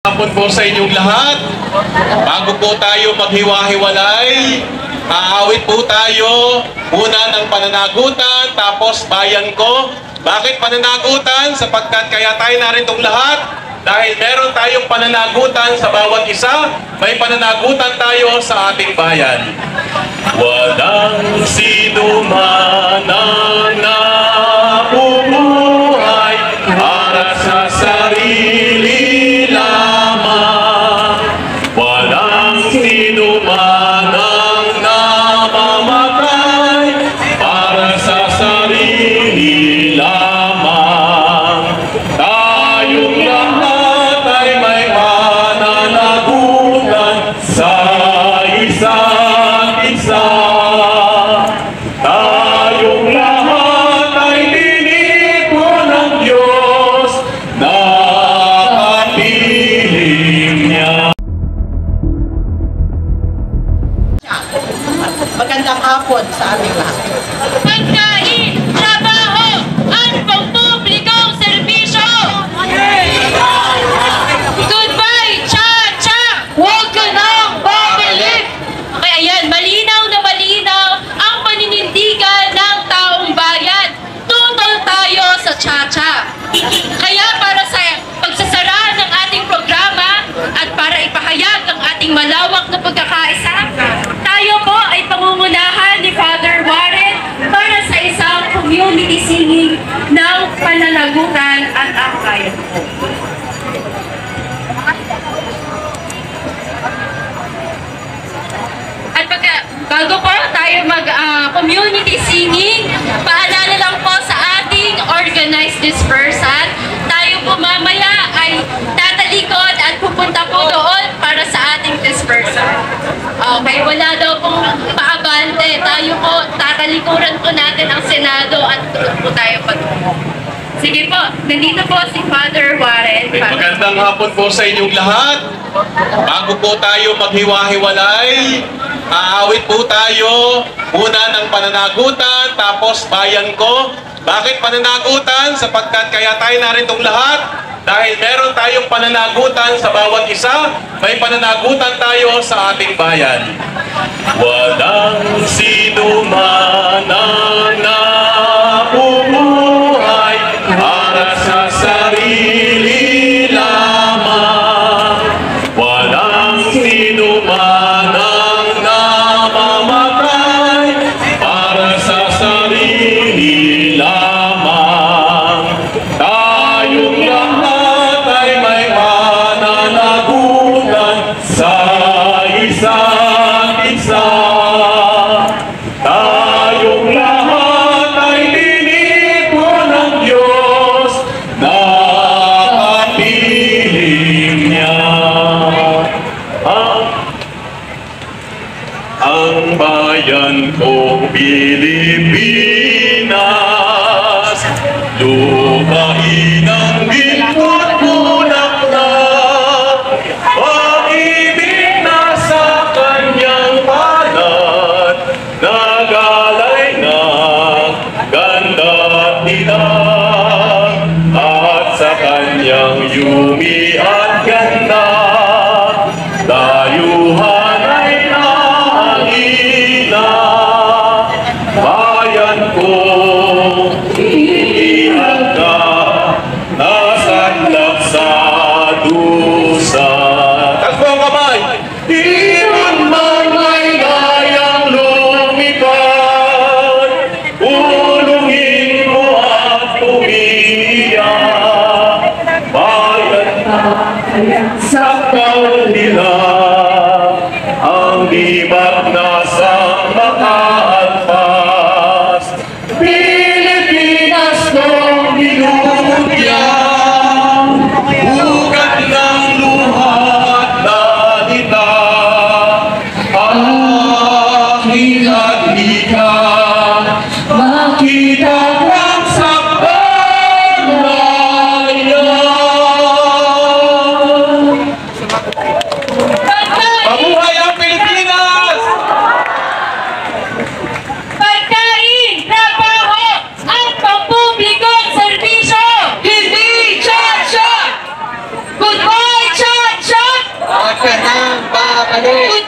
Hapon po sa inyong lahat. Bago po tayo maghiwa-hiwalay, aawit po tayo una ng pananagutan, tapos bayan ko. Bakit pananagutan? Sapagkat kaya tayo naritong lahat dahil meron tayong pananagutan sa bawat isa, may pananagutan tayo sa ating bayan. Walang sino man ang nabubuhay para sa sarili lamang. Walang sino man ang namamatay para sa sarili lamang. Tayong lahat ay may pananagutan sa isa't isa. Tayong lahat ay tinito ng Diyos na kapiling niya. Magandang hapon sa aming lahat. Pagkain, trabaho, at pampublikong serbisyo. Goodbye, cha-cha! Huwag ka nang babalik! Okay, ayan, malinaw na malinaw ang paninindigan ng taong bayan. Tutol tayo sa cha-cha. Kaya para sa pagsasara ng ating programa at para ipahayag ang ating malawak na pagkakaisa, tayo po ay pangungunahan ni Father Warren para sa isang community singing ng pananagutan at ang bayan ko. At bago po tayo mag-community singing, paalala lang po sa ating organized dispersal, tayo po mamaya ay tatalikod at pupunta po doon para sa ating dispersal. Okay, wala daw pong paabante. Tayo po, tatalikuran po natin ang Senado at doon po tayo patungo. Sige po, nandito po si Father Warren. Magandang hapon po sa inyong lahat. Bago po tayo maghiwa-hiwalay, aawit po tayo una ng pananagutan, tapos bayan ko. Bakit pananagutan? Sapagkat kaya tayo naritong lahat dahil meron tayong pananagutan sa bawat isa, may pananagutan tayo sa ating bayan. Walang sino man ang nabubuhay para sa sarili lamang. Walang sino man ang namamatay para sa sarili lamang. Tayong lahat ay may pananagutan sa isa't isa. Tayong lahat ay tinito ng Diyos na kapiling niya. Ang bayan kong Pilipinas, lupain ang bingkot bulaklak, pag-ibig na sa kanyang palad, nagalay na ganda at dilag, at sa kanyang yumi at ganda, dayuhan ay nahangina. Bayan ko, iiyak ka, nasadlak sa dusa. Takbo ang kamay! Iyon man ay kayang lumipad, ulungin mo at umiiyak. Bayan na sa kanila, ang libat na sa makaagpas. Pilipinas kong binubiyang, ugat ng luha at dalita, aking adhika, makita lang sa paglayan. Bangladesh. Good